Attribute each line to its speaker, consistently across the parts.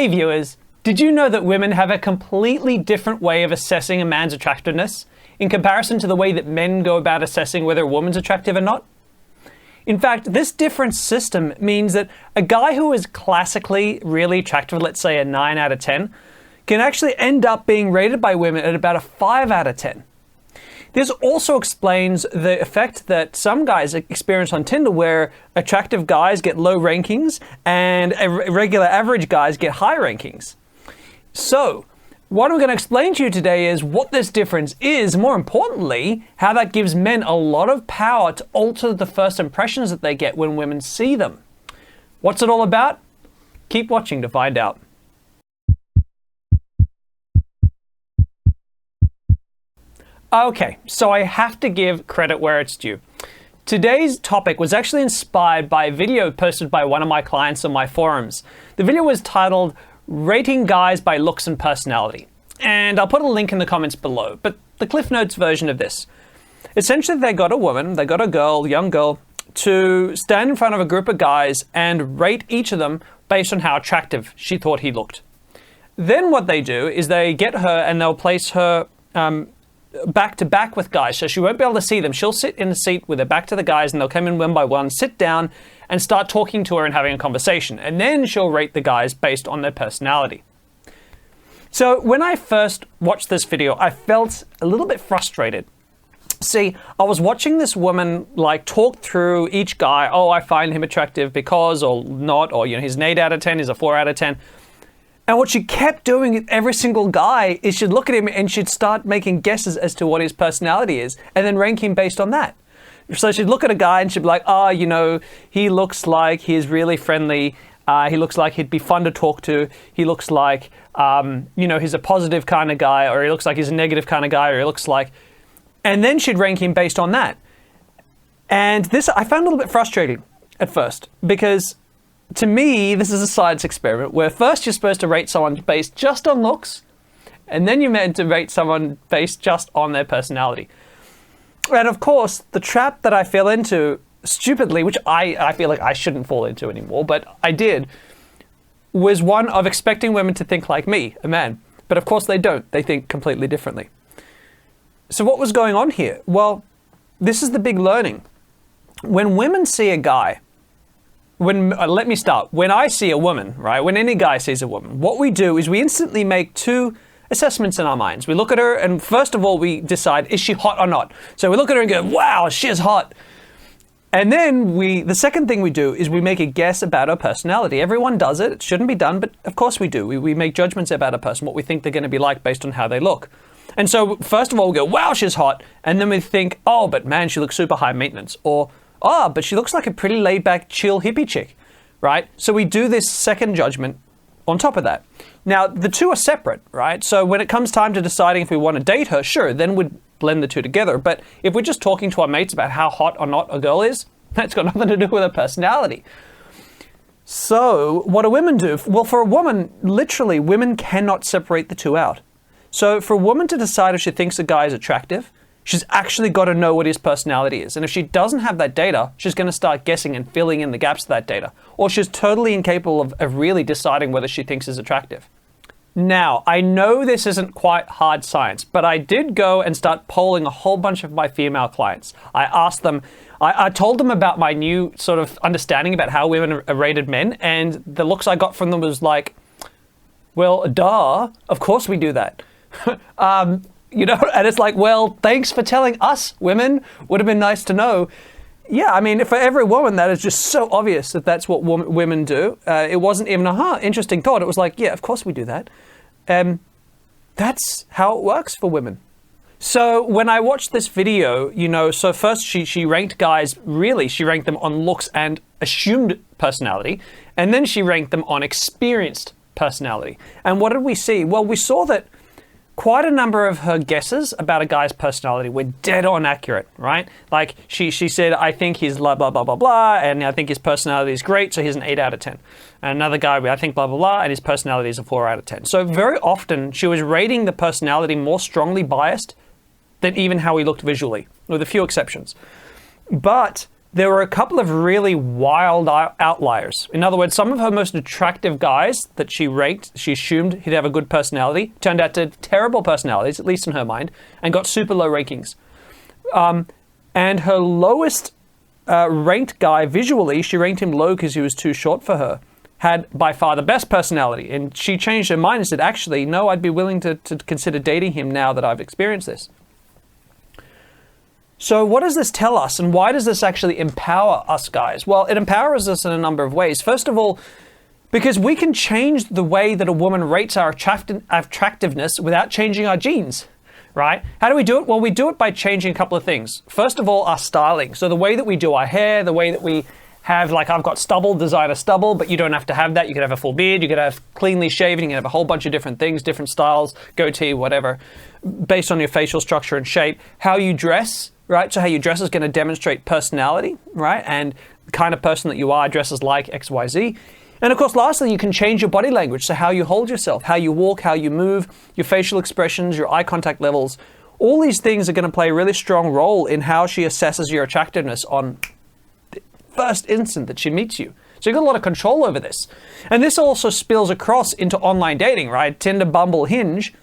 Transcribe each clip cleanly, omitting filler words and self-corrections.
Speaker 1: Hey viewers, did you know that women have a completely different way of assessing a man's attractiveness in comparison to the way that men go about assessing whether a woman's attractive or not? In fact, this different system means that a guy who is classically really attractive, let's say a 9 out of 10, can actually end up being rated by women at about a 5 out of 10. This also explains the effect that some guys experience on Tinder where attractive guys get low rankings and regular average guys get high rankings. So, what I'm going to explain to you today is what this difference is, more importantly, how that gives men a lot of power to alter the first impressions that they get when women see them. What's it all about? Keep watching to find out. Okay, so I have to give credit where it's due. Today's topic was actually inspired by a video posted by one of my clients on my forums. The video was titled, Rating Guys by Looks and Personality. And I'll put a link in the comments below, but the Cliff Notes version of this. Essentially, they got a girl, young girl, to stand in front of a group of guys and rate each of them based on how attractive she thought he looked. Then what they do is they get her and they'll place her back to back with guys, so she won't be able to see them. She'll sit in the seat with her back to the guys and they'll come in one by one, sit down and start talking to her and having a conversation. And then she'll rate the guys based on their personality. So when I first watched this video, I felt a little bit frustrated. See, I was watching this woman like talk through each guy. Oh, I find him attractive because or not, or he's an 8 out of 10, he's a 4 out of 10. And what she kept doing with every single guy is she'd look at him and she'd start making guesses as to what his personality is and then rank him based on that. So she'd look at a guy and she'd be like, he looks like he's really friendly. He looks like he'd be fun to talk to. He looks like, he's a positive kind of guy, or he looks like he's a negative kind of guy, or he looks like... And then she'd rank him based on that. And this I found a little bit frustrating at first because... To me, this is a science experiment where first you're supposed to rate someone based just on looks, and then you're meant to rate someone based just on their personality. And of course, the trap that I fell into stupidly, which I feel like I shouldn't fall into anymore, but I did, was one of expecting women to think like me, a man. But of course they don't. They think completely differently. So what was going on here? Well, this is the big learning. When women see a guy, let me start. When I see a woman, right? When any guy sees a woman, what we do is we instantly make two assessments in our minds. We look at her and first of all, we decide, is she hot or not? So we look at her and go, wow, she's hot. And then the second thing we do is we make a guess about her personality. Everyone does it. It shouldn't be done, but of course we do. We make judgments about a person, what we think they're going to be like based on how they look. And so first of all, we go, wow, she's hot. And then we think, oh, but man, she looks super high maintenance. Or, oh, but she looks like a pretty laid-back, chill hippie chick, right? So we do this second judgment on top of that. Now, the two are separate, right? So when it comes time to deciding if we want to date her, sure, then we'd blend the two together. But if we're just talking to our mates about how hot or not a girl is, that's got nothing to do with her personality. So what do women do? Well, for a woman, literally, women cannot separate the two out. So for a woman to decide if she thinks a guy is attractive, she's actually got to know what his personality is. And if she doesn't have that data, she's going to start guessing and filling in the gaps of that data. Or she's totally incapable of really deciding whether she thinks is attractive. Now, I know this isn't quite hard science, but I did go and start polling a whole bunch of my female clients. I asked them, I told them about my new sort of understanding about how women are rated men, and the looks I got from them was like, well, duh, of course we do that. And it's like, well, thanks for telling us, women. Would have been nice to know. Yeah, I mean, for every woman, that is just so obvious that that's what women do. It wasn't even interesting thought. It was like, yeah, of course we do that. That's how it works for women. So when I watched this video, so first she ranked guys, really, she ranked them on looks and assumed personality. And then she ranked them on experienced personality. And what did we see? Well, we saw that quite a number of her guesses about a guy's personality were dead on accurate, right? Like she said, I think he's blah, blah, blah, blah, blah, and I think his personality is great, so he's an 8 out of 10. And another guy, I think blah, blah, blah, and his personality is a 4 out of 10. So very often she was rating the personality more strongly biased than even how he looked visually, with a few exceptions. But there were a couple of really wild outliers. In other words, some of her most attractive guys that she ranked, she assumed he'd have a good personality, turned out to have terrible personalities, at least in her mind, and got super low rankings. And her lowest ranked guy, visually, she ranked him low because he was too short for her, had by far the best personality. And she changed her mind and said, actually, no, I'd be willing to consider dating him now that I've experienced this. So what does this tell us, and why does this actually empower us guys? Well, it empowers us in a number of ways. First of all, because we can change the way that a woman rates our attractiveness without changing our genes, right? How do we do it? Well, we do it by changing a couple of things. First of all, our styling. So the way that we do our hair, the way that we have, like I've got stubble, designer stubble, but you don't have to have that. You could have a full beard, you could have cleanly shaven, you can have a whole bunch of different things, different styles, goatee, whatever, based on your facial structure and shape. How you dress, right? So how you dress is going to demonstrate personality, right? And the kind of person that you are dresses like X, Y, Z. And of course, lastly, you can change your body language. So how you hold yourself, how you walk, how you move, your facial expressions, your eye contact levels. All these things are going to play a really strong role in how she assesses your attractiveness on the first instant that she meets you. So you've got a lot of control over this. And this also spills across into online dating, right? Tinder, Bumble, Hinge.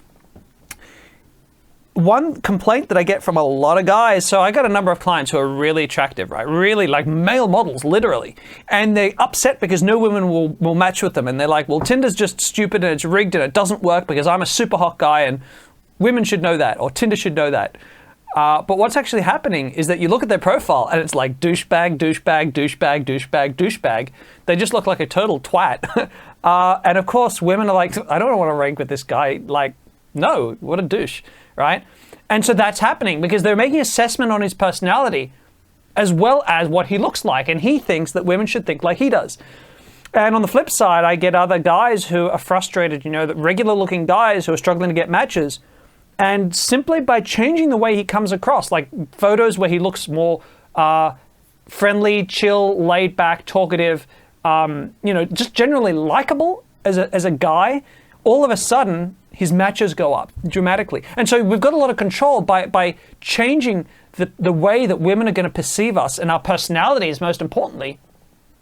Speaker 1: One complaint that I get from a lot of guys, so I got a number of clients who are really attractive, right? Really like male models, literally. And they're upset because no women will match with them. And they're like, well, Tinder's just stupid and it's rigged and it doesn't work because I'm a super hot guy and women should know that, or Tinder should know that. But what's actually happening is that you look at their profile and it's like douchebag, douchebag, douchebag, douchebag, douchebag. They just look like a total twat. And of course, women are like, I don't want to rank with this guy. Like, no, what a douche, right? And so that's happening because they're making assessment on his personality as well as what he looks like. And he thinks that women should think like he does. And on the flip side, I get other guys who are frustrated, that regular looking guys who are struggling to get matches. And simply by changing the way he comes across, like photos where he looks more friendly, chill, laid back, talkative, just generally likable as a guy, all of a sudden his matches go up dramatically. And so we've got a lot of control by changing the way that women are going to perceive us and our personalities, most importantly,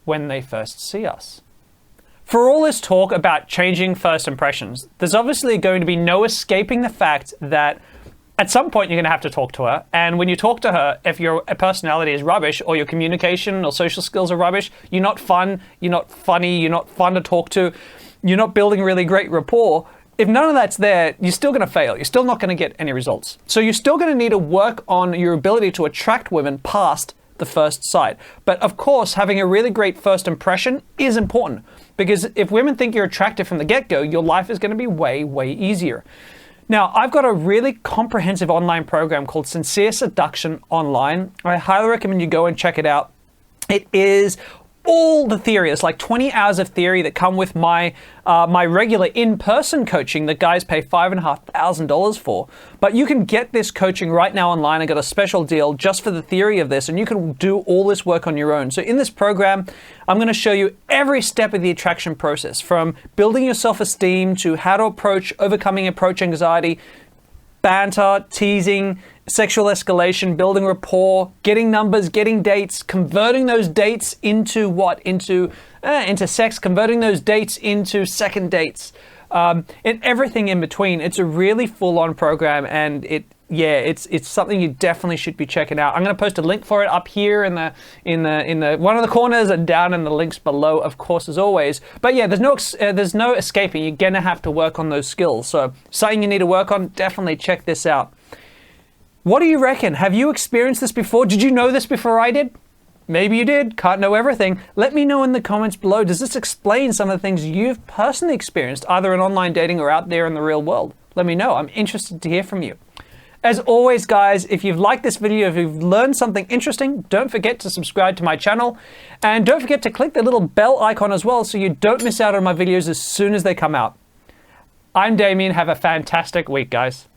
Speaker 1: when they first see us. For all this talk about changing first impressions, there's obviously going to be no escaping the fact that at some point you're going to have to talk to her. And when you talk to her, if your personality is rubbish or your communication or social skills are rubbish, you're not fun, you're not funny, you're not fun to talk to, you're not building really great rapport. If none of that's there, you're still going to fail. You're still not going to get any results. So you're still going to need to work on your ability to attract women past the first sight. But of course, having a really great first impression is important because if women think you're attractive from the get-go, your life is going to be way, way easier. Now, I've got a really comprehensive online program called Sincere Seduction Online. I highly recommend you go and check it out. It is all the theory. It's like 20 hours of theory that come with my my regular in-person coaching that guys pay $5,500 for. But you can get this coaching right now online. I got a special deal just for the theory of this, and you can do all this work on your own. So in this program, I'm going to show you every step of the attraction process, from building your self-esteem to how to overcoming approach anxiety, banter, teasing, sexual escalation, building rapport, getting numbers, getting dates, converting those dates into what? Into sex, converting those dates into second dates, and everything in between. It's a really full-on program, and it's something you definitely should be checking out. I'm going to post a link for it up here in the one of the corners and down in the links below, of course, as always. But yeah, there's no escaping. You're going to have to work on those skills. So something you need to work on, definitely check this out. What do you reckon? Have you experienced this before? Did you know this before I did? Maybe you did. Can't know everything. Let me know in the comments below. Does this explain some of the things you've personally experienced, either in online dating or out there in the real world? Let me know. I'm interested to hear from you. As always, guys, if you've liked this video, if you've learned something interesting, don't forget to subscribe to my channel. And don't forget to click the little bell icon as well so you don't miss out on my videos as soon as they come out. I'm Damien. Have a fantastic week, guys.